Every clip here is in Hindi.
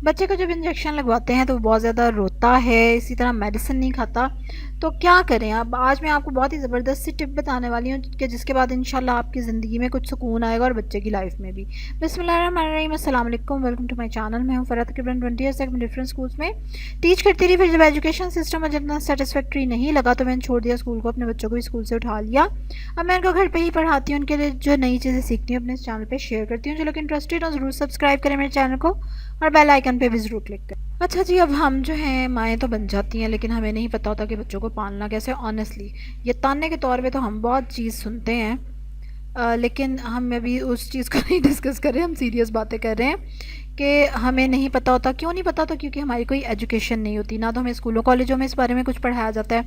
बच्चे को जब इंजेक्शन लगवाते हैं तो वो बहुत ज़्यादा रोता है, इसी तरह मेडिसिन नहीं खाता। तो क्या करें? अब आज मैं आपको बहुत ही ज़बरदस्त सी टिप बताने वाली हूँ कि जिसके बाद इंशाल्लाह आपकी ज़िंदगी में कुछ सुकून आएगा और बच्चे की लाइफ में भी। बिस्मिल्लाहिर्रहमानिर्रहीम, अस्सलाम वालेकुम, वेलकम टू माय चैनल। मैं हूँ फ़रहत। तकरीबन 20 ईयर्स तक मैं डिफरेंट स्कूल्स में टीच करती रही। फिर जब एजुकेशन सिस्टम मुझे इतना सेटिस्फैक्ट्री नहीं लगा तो मैंने छोड़ दिया स्कूल को, अपने बच्चों को भी स्कूल से उठा लिया। अब मैं उनको घर पर ही पढ़ाती हूँ। उनके लिए जो नई चीज़ें सीखती हूँ अपने इस चैनल पर शेयर करती हूँ। जो लोग इंटरेस्टेड हो ज़रूर सब्सक्राइब करें मेरे चैनल को और बेल आइकन पे भी ज़रूर क्लिक करें। अच्छा जी, अब हम जो हैं माएँ तो बन जाती हैं, लेकिन हमें नहीं पता होता कि बच्चों को पालना कैसे। ऑनेस्टली ये ताने के तौर पे तो हम बहुत चीज़ सुनते हैं, लेकिन हम अभी उस चीज़ को नहीं डिस्कस कर रहे हैं। हम सीरियस बातें कर रहे हैं कि हमें नहीं पता होता। क्यों नहीं पता होता? क्योंकि हमारी कोई एजुकेशन नहीं होती, ना तो हमें स्कूलों कॉलेजों में इस बारे में कुछ पढ़ाया जाता है।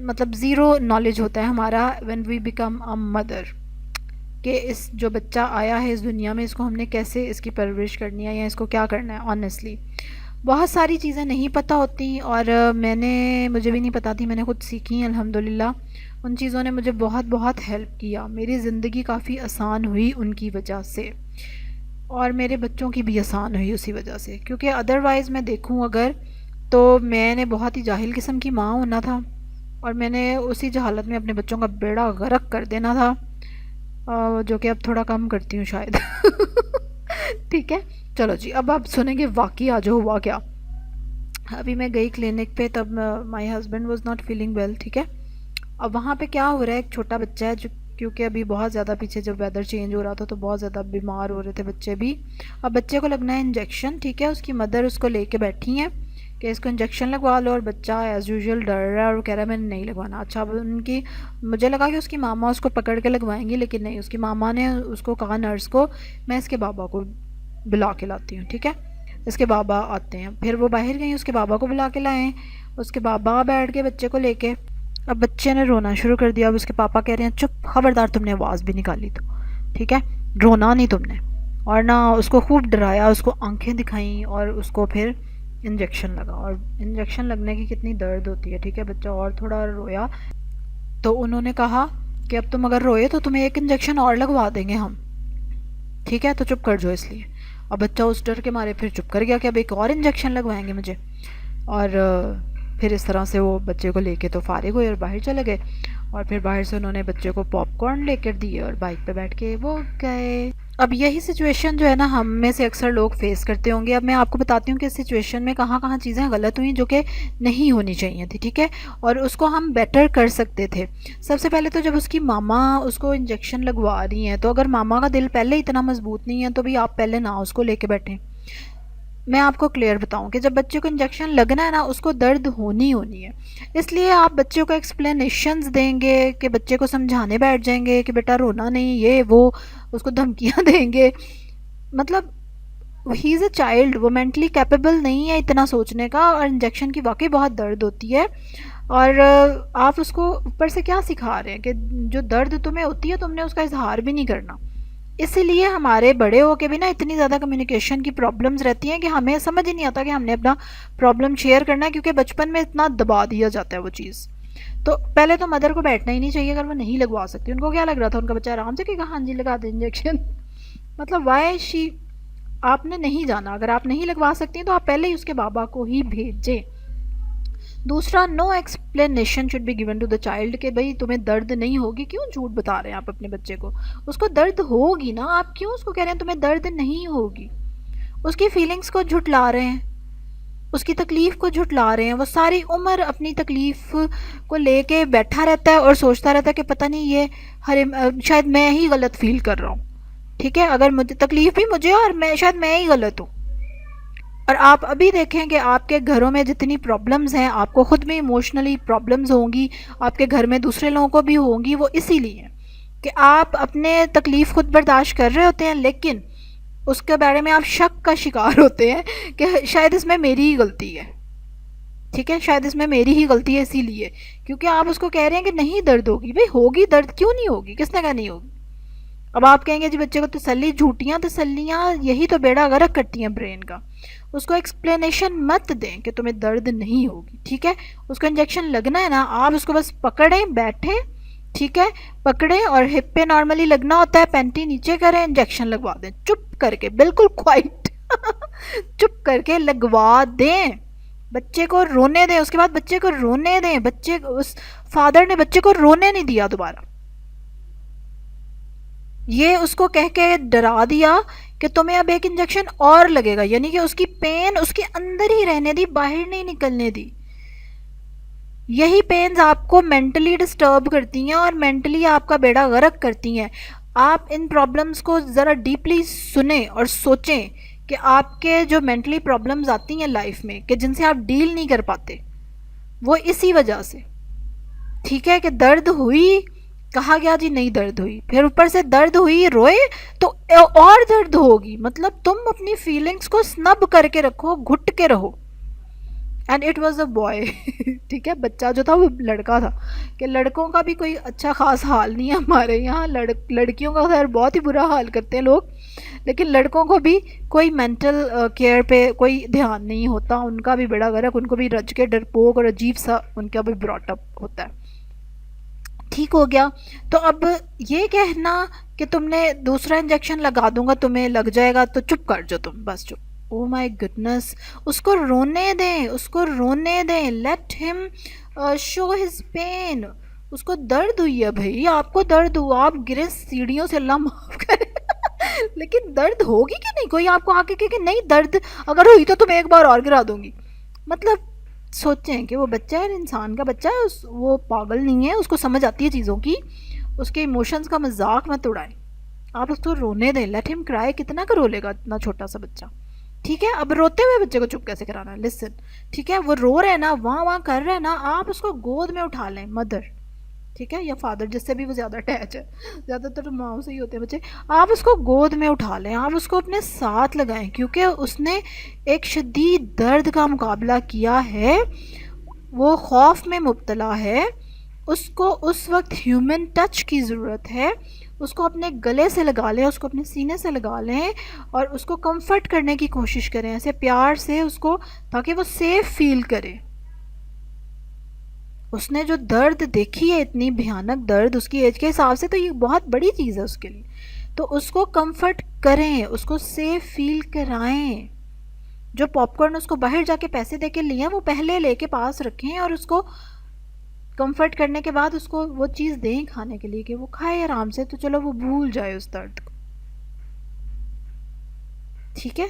मतलब ज़ीरो नॉलेज होता है हमारा when we become a mother, कि इस जो बच्चा आया है इस दुनिया में, इसको हमने कैसे इसकी परवरिश करनी है या इसको क्या करना है। ऑनेस्टली बहुत सारी चीज़ें नहीं पता होती, और मुझे भी नहीं पता थी, मैंने खुद सीखी अल्हम्दुलिल्लाह। उन चीज़ों ने मुझे बहुत बहुत हेल्प किया। मेरी ज़िंदगी काफ़ी आसान हुई उनकी वजह से, और मेरे बच्चों की भी आसान हुई उसी वजह से। क्योंकि अदरवाइज़ मैं देखूँ अगर, तो मैंने बहुत ही जाहिल किस्म की माँ होना था, और मैंने उसी जहालत में अपने बच्चों का बेड़ा गर्क कर देना था, जो कि अब थोड़ा कम करती हूँ शायद। ठीक है, चलो जी, अब आप सुनेंगे वाकई आज हुआ क्या। अभी मैं गई क्लिनिक पे, तब my husband was not feeling well. ठीक है, अब वहाँ पे क्या हो रहा है, एक छोटा बच्चा है जो, क्योंकि अभी बहुत ज़्यादा पीछे जब वेदर चेंज हो रहा था तो बहुत ज़्यादा बीमार हो रहे थे बच्चे भी। अब बच्चे को लगना है इंजेक्शन। ठीक है, उसकी मदर उसको लेके बैठी हैं कि इसको इंजेक्शन लगवा लो, और बच्चा एज़ यूजुअल डर रहा है और कह रहा है मैंने नहीं लगवाना। अच्छा, अब उनकी, मुझे लगा कि उसकी मामा उसको पकड़ के लगवाएंगी, लेकिन नहीं, उसकी मामा ने उसको कहा नर्स को, मैं इसके बाबा को बुला के लाती हूँ। ठीक है, इसके बाबा आते हैं। फिर वो बाहर गई, उसके बाबा को बुला के लाए। उसके बाबा बैठ के बच्चे को लेके, अब बच्चे ने रोना शुरू कर दिया। अब उसके पापा कह रहे हैं चुप, खबरदार, तुमने आवाज़ भी निकाली तो, ठीक है, रोना नहीं तुमने। और ना उसको खूब डराया, उसको आंखें दिखाई, और उसको फिर इंजेक्शन लगा। और इंजेक्शन लगने की कितनी दर्द होती है। ठीक है, बच्चा और थोड़ा रोया तो उन्होंने कहा कि अब तुम अगर रोए तो तुम्हें एक इंजेक्शन और लगवा देंगे हम, ठीक है, तो चुप कर जाओ। इसलिए अब बच्चा उस डर के मारे फिर चुप कर गया कि अब एक और इंजेक्शन लगवाएंगे मुझे। और फिर इस तरह से वो बच्चे को लेके तो फारिग हुए और बाहर चले गए। और फिर बाहर से उन्होंने बच्चे को पॉपकॉर्न लेकर दिए और बाइक पे बैठ के वो गए। अब यही सिचुएशन जो है ना, हम में से अक्सर लोग फेस करते होंगे। अब मैं आपको बताती हूँ कि इस सिचुएशन में कहाँ कहाँ चीज़ें गलत हुई जो कि नहीं होनी चाहिए थी। ठीक है, और उसको हम बेटर कर सकते थे। सबसे पहले तो जब उसकी मामा उसको इंजेक्शन लगवा रही हैं, तो अगर मामा का दिल पहले इतना मजबूत नहीं है तो भी आप पहले ना उसको लेके बैठें। मैं आपको क्लियर बताऊं कि जब बच्चे को इंजेक्शन लगना है ना, उसको दर्द होनी होनी है। इसलिए आप बच्चों को एक्सप्लेनेशंस देंगे, कि बच्चे को समझाने बैठ जाएंगे कि बेटा रोना नहीं, ये वो, उसको धमकियां देंगे। मतलब ही इज़ अ चाइल्ड, वो मेंटली कैपेबल नहीं है इतना सोचने का, और इंजेक्शन की वाकई बहुत दर्द होती है। और आप उसको ऊपर से क्या सिखा रहे हैं कि जो दर्द तुम्हें होती है तुमने उसका इजहार भी नहीं करना। इसीलिए हमारे बड़े होके भी ना इतनी ज़्यादा कम्युनिकेशन की प्रॉब्लम्स रहती हैं कि हमें समझ ही नहीं आता कि हमने अपना प्रॉब्लम शेयर करना है, क्योंकि बचपन में इतना दबा दिया जाता है वो चीज़। तो पहले तो मदर को बैठना ही नहीं चाहिए अगर वो नहीं लगवा सकती। उनको क्या लग रहा था, उनका बच्चा आराम से कहेगा हाँ जी लगा दे इंजेक्शन। मतलब वाई शी, आपने नहीं जाना। अगर आप नहीं लगवा सकती तो आप पहले ही उसके बाबा को ही भेजें। दूसरा, no explanation should be given to the child, कि भाई तुम्हें दर्द नहीं होगी। क्यों झूठ बता रहे हैं आप अपने बच्चे को? उसको दर्द होगी ना, आप क्यों उसको कह रहे हैं तुम्हें दर्द नहीं होगी? उसकी फीलिंग्स को झुटला रहे हैं, उसकी तकलीफ़ को झुटला रहे हैं। वो सारी उम्र अपनी तकलीफ़ को लेके बैठा रहता है और सोचता रहता है कि पता नहीं ये शायद मैं ही गलत फील कर रहा हूँ। ठीक है, अगर मुझे तकलीफ़ भी मुझे, और मैं ही गलत हूँ। और आप अभी देखें कि आपके घरों में जितनी प्रॉब्लम्स हैं, आपको ख़ुद में इमोशनली प्रॉब्लम्स होंगी, आपके घर में दूसरे लोगों को भी होंगी। वो इसीलिए कि आप अपने तकलीफ़ खुद बर्दाश्त कर रहे होते हैं, लेकिन उसके बारे में आप शक का शिकार होते हैं कि शायद इसमें मेरी ही गलती है। ठीक है, शायद इसमें मेरी ही गलती है, इसीलिए क्योंकि आप उसको कह रहे हैं कि नहीं दर्द होगी। भाई होगी दर्द, क्यों नहीं होगी? किसने कहा नहीं होगी? अब आप कहेंगे जी बच्चे को तसल्ली, झूठियाँ तसल्लियाँ यही तो बेड़ा गर्क करती हैं ब्रेन का। उसको एक्सप्लेनेशन मत दें कि तुम्हें दर्द नहीं होगी। ठीक है, उसको इंजेक्शन लगना है ना, आप उसको बस पकड़ें, बैठें, ठीक है, पकड़ें, और हिप पे नॉर्मली लगना होता है, पैंटी नीचे करें, इंजेक्शन लगवा दें चुप करके, बिल्कुल क्वाइट। चुप करके लगवा दें, बच्चे को रोने दें, उसके बाद बच्चे को रोने दें, बच्चे उस फादर ने बच्चे को रोने नहीं दिया दोबारा, ये उसको कह के डरा दिया कि तुम्हें अब एक इंजेक्शन और लगेगा, यानी कि उसकी पेन उसके अंदर ही रहने दी, बाहर नहीं निकलने दी। यही पेन्स आपको मेंटली डिस्टर्ब करती हैं और मेंटली आपका बेड़ा गर्क करती हैं। आप इन प्रॉब्लम्स को ज़रा डीपली सुने और सोचें कि आपके जो मेंटली प्रॉब्लम्स आती हैं लाइफ में कि जिनसे आप डील नहीं कर पाते, वो इसी वजह से। ठीक है कि दर्द हुई, कहा गया जी नहीं दर्द हुई, फिर ऊपर से दर्द हुई रोए तो और दर्द होगी, मतलब तुम अपनी फीलिंग्स को स्नब करके रखो, घुट के रहो। And it was a boy. ठीक है, बच्चा जो था वो लड़का था, कि लड़कों का भी कोई अच्छा खास हाल नहीं है हमारे यहाँ, लड़कियों का खैर बहुत ही बुरा हाल करते हैं लोग, लेकिन लड़कों को भी कोई मेंटल केयर पे कोई ध्यान नहीं होता, उनका भी बड़ा गर्क, उनको भी रज के डरपोक और अजीब सा उनका भी ब्रॉटअप होता है। ठीक हो गया, तो अब ये कहना कि तुमने दूसरा इंजेक्शन लगा दूंगा तुम्हें लग जाएगा, तो चुप कर जाओ तुम, बस चुप। ओ माय गुडनेस, उसको रोने दें, उसको रोने दें, let him show his pain. उसको दर्द हुई है भाई, आपको दर्द हुआ, आप गिरे सीढ़ियों से, अल्लाह माफ करे। लेकिन दर्द होगी कि नहीं, कोई आपको आके कहे कि नहीं दर्द अगर हुई तो तुम एक बार और गिरा दूंगी, मतलब सोचें कि वो बच्चा है, इंसान का बच्चा है, वो पागल नहीं है, उसको समझ आती है चीज़ों की, उसके इमोशंस का मजाक मत उड़ाएं, आप उसको रोने दें, लेट हिम क्राई, कितना का रो लेगा इतना छोटा सा बच्चा। ठीक है, अब रोते हुए बच्चे को चुप कैसे कराना है, लिसन। ठीक है, वो रो रहे हैं ना, वहाँ वहाँ कर रहे हैं ना, आप उसको गोद में उठा लें, मदर, ठीक है, या फादर, जिससे भी वो ज़्यादा अटैच है, ज़्यादातर तो माओ से ही होते हैं बच्चे, आप उसको गोद में उठा लें, आप उसको अपने साथ लगाएं, क्योंकि उसने एक शदीद दर्द का मुकाबला किया है, वो खौफ में मुब्तला है, उसको उस वक्त ह्यूमन टच की ज़रूरत है, उसको अपने गले से लगा लें, उसको अपने सीने से लगा लें और उसको कंफर्ट करने की कोशिश करें, ऐसे प्यार से उसको, ताकि वो सेफ फील करे। उसने जो दर्द देखी है, इतनी भयानक दर्द उसकी एज के हिसाब से, तो ये बहुत बड़ी चीज़ है उसके लिए, तो उसको कंफर्ट करें, उसको सेफ फील कराएं। जो पॉपकॉर्न उसको बाहर जाके पैसे दे के लिए वो पहले लेके पास रखें और उसको कंफर्ट करने के बाद उसको वो चीज़ दें खाने के लिए कि वो खाए आराम से, तो चलो वो भूल जाए उस दर्द को। ठीक है,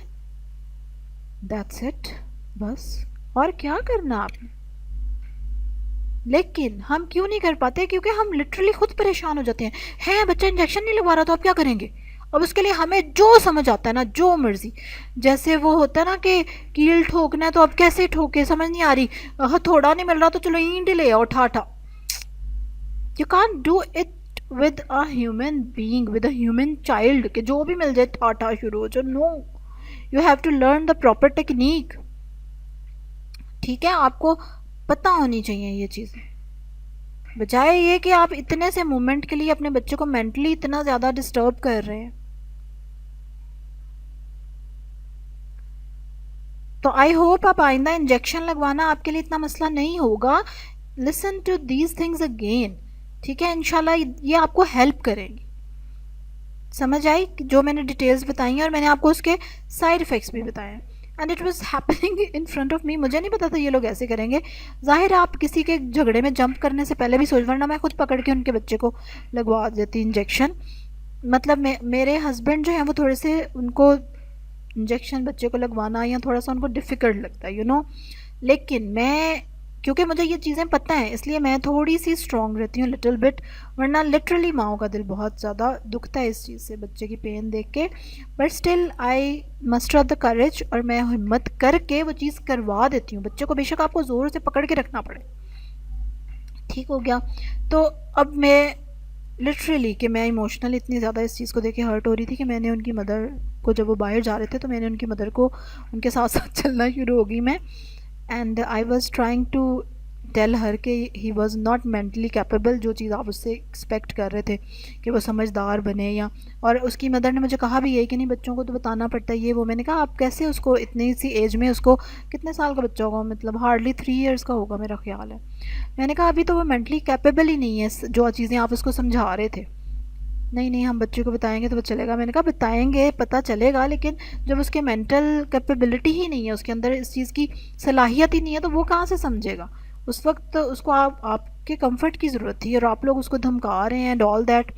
दैट्स इट, बस, और क्या करना आपने। लेकिन हम क्यों नहीं कर पाते, क्योंकि हम लिटरली खुद परेशान हो जाते हैं बच्चा इंजेक्शन नहीं लगवा रहा तो आप क्या करेंगे, अब उसके लिए हमें जो समझ आता है ना, जो मर्जी, जैसे वो होता है ना कि कील ठोकना है तो अब कैसे ठोके समझ नहीं आ रही, हथौड़ा नहीं मिल रहा तो चलो ईंट ले आओ ठा ठा। You can't do it with a human being, with a human child, कि जो भी मिल जाए ठा ठा शुरू हो जाओ, no, you have to learn the proper technique. ठीक है, आपको पता होनी चाहिए ये चीज़ें, बजाय ये कि आप इतने से मोमेंट के लिए अपने बच्चे को मेंटली इतना ज़्यादा डिस्टर्ब कर रहे हैं। तो आई होप आप आइंदा इंजेक्शन लगवाना आपके लिए इतना मसला नहीं होगा। Listen to these things again, ठीक है, इंशाल्लाह ये आपको हेल्प करेंगी। समझ आई जो मैंने डिटेल्स बताई हैं, और मैंने आपको उसके साइड इफ़ेक्ट्स भी बताए हैं, and it was happening in front of me, मुझे नहीं पता था ये लोग ऐसे करेंगे। ज़ाहिर है आप किसी के झगड़े में जंप करने से पहले भी सोच, वरना मैं खुद पकड़ के उनके बच्चे को लगवा देती इंजेक्शन। मतलब मेरे हस्बैंड जो हैं वो थोड़े से, उनको इंजेक्शन बच्चे को लगवाना या थोड़ा सा उनको डिफ़िकल्ट लगता है, यू नो, लेकिन मैं, क्योंकि मुझे ये चीज़ें पता हैं, इसलिए मैं थोड़ी सी स्ट्रॉन्ग रहती हूँ, लिटिल बिट, वरना लिटरली माओ का दिल बहुत ज़्यादा दुखता है इस चीज़ से, बच्चे की पेन देख के, but still I muster the courage, और मैं हिम्मत करके वो चीज़ करवा देती हूँ बच्चे को, बेशक आपको ज़ोर से पकड़ के रखना पड़े। ठीक हो गया, तो अब मैं लिटरली कि मैं इमोशनल इतनी ज़्यादा इस चीज़ को देख के हर्ट हो रही थी कि मैंने उनकी मदर को, जब वो बाहर जा रहे थे तो मैंने उनकी मदर को उनके साथ साथ चलना शुरू हो गई मैं, and I was trying to tell her के he was not mentally capable, जो चीज़ आप उससे एक्सपेक्ट कर रहे थे कि वो समझदार बने, या, और उसकी मदर ने मुझे कहा भी यही कि नहीं बच्चों को तो बताना पड़ता है ये वो। मैंने कहा आप कैसे उसको इतनी सी एज में, उसको कितने साल का बच्चा होगा, मतलब हार्डली 3 ईयर्स का होगा मेरा ख्याल है, मैंने कहा अभी तो वो मेंटली कैपेबल ही नहीं है जो चीज़ें आप उसको समझा रहे थे। नहीं नहीं, हम बच्चे को बताएंगे तो पता चलेगा। मैंने कहा बताएंगे पता चलेगा, लेकिन जब उसके मेंटल कैपेबिलिटी ही नहीं है, उसके अंदर इस चीज़ की सलाहियत ही नहीं है, तो वो कहाँ से समझेगा। उस वक्त उसको आपके कंफर्ट की ज़रूरत थी और आप लोग उसको धमका रहे हैं and all that.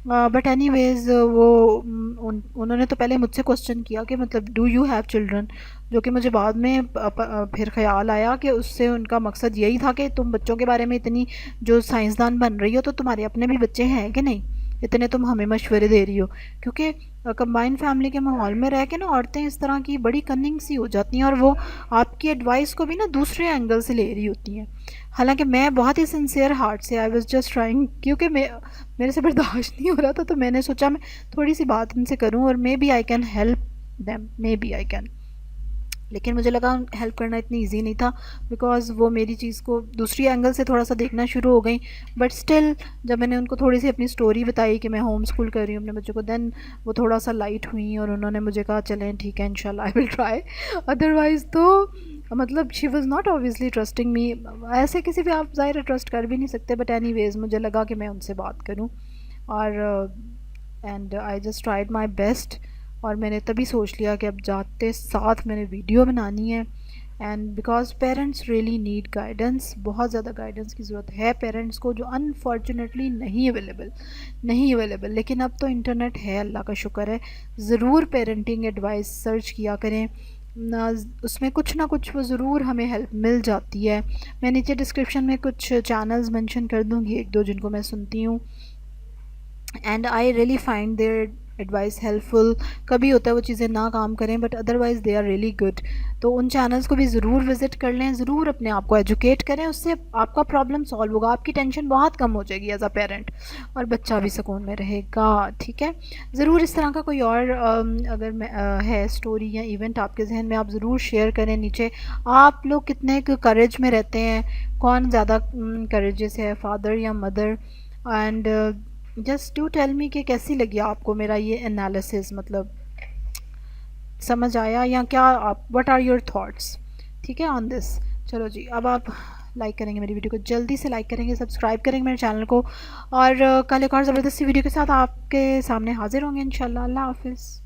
But anyways वो उन्होंने तो पहले मुझसे क्वेश्चन किया कि मतलब डू यू हैव चिल्ड्रन, जो कि मुझे बाद में फिर ख्याल आया कि उससे उनका मकसद यही था कि तुम बच्चों के बारे में इतनी जो साइंसदान बन रही हो, तो तुम्हारे अपने भी बच्चे हैं कि नहीं, इतने तुम हमें मशवरे दे रही हो। क्योंकि कंबाइंड फैमिली के माहौल में रह के ना औरतें इस तरह की बड़ी कनिंग सी हो जाती हैं, और वो आपकी एडवाइस को भी ना दूसरे एंगल से ले रही होती हैं। हालांकि मैं बहुत ही सिंसियर हार्ट से आई वाज जस्ट ट्राइंग, क्योंकि मेरे से बर्दाश्त नहीं हो रहा था, तो मैंने सोचा मैं थोड़ी सी बात इनसे करूं और maybe I can help them, maybe I can. लेकिन मुझे लगा हेल्प करना इतनी इजी नहीं था, बिकॉज़ वो मेरी चीज़ को दूसरी एंगल से थोड़ा सा देखना शुरू हो गई। बट स्टिल जब मैंने उनको थोड़ी सी अपनी स्टोरी बताई कि मैं होम स्कूल कर रही हूँ अपने बच्चों को, देन वो थोड़ा सा लाइट हुई और उन्होंने मुझे कहा चलें ठीक है इंशाल्लाह आई विल ट्राई। अदरवाइज़ तो मतलब she was not obviously trusting मी। ऐसे किसी भी आप ज़ाहिर ट्रस्ट कर भी नहीं सकते, बट एनी वेज़ मुझे लगा कि मैं उनसे बात करूँ, और and I just tried my best. और मैंने तभी सोच लिया कि अब जाते साथ मैंने वीडियो बनानी है। And because parents really need guidance, बहुत ज़्यादा गाइडेंस की ज़रूरत है पेरेंट्स को, जो अनफॉर्चुनेटली नहीं अवेलेबल। लेकिन अब तो इंटरनेट है, अल्लाह का शुक्र है। ज़रूर पेरेंटिंग एडवाइस सर्च किया करें ना, उसमें कुछ ना कुछ वो ज़रूर हमें हेल्प मिल जाती है। मैं नीचे डिस्क्रिप्शन में कुछ चैनल्स मेंशन कर दूँगी, एक दो जिनको मैं सुनती हूँ, and I really find their advice helpful. कभी होता है वो चीज़ें ना काम करें, but otherwise they are really good. तो उन चैनल्स को भी ज़रूर विज़िट कर लें, ज़रूर अपने आप को एजुकेट करें, उससे आपका प्रॉब्लम सॉल्व होगा, आपकी टेंशन बहुत कम हो जाएगी एज अ पेरेंट, और बच्चा भी सुकून में रहेगा। ठीक है, ज़रूर इस तरह का कोई और अगर है स्टोरी या इवेंट आपके जहन में, आप ज़रूर शेयर करें नीचे। आप लोग कितने करेज में रहते हैं, कौन ज़्यादा करेजियस है, फादर या mother, and just do tell me कि कैसी लगी आपको मेरा ये एनालिसिस, मतलब समझ आया या क्या, आप व्हाट आर योर थॉट्स, ठीक है ऑन दिस। चलो जी, अब आप लाइक करेंगे मेरी वीडियो को, जल्दी से लाइक करेंगे, सब्सक्राइब करेंगे मेरे चैनल को, और कल एक और ज़बरदस्ती वीडियो के साथ आपके सामने हाजिर होंगे इंशाल्लाह। अल्लाह हाफिज़।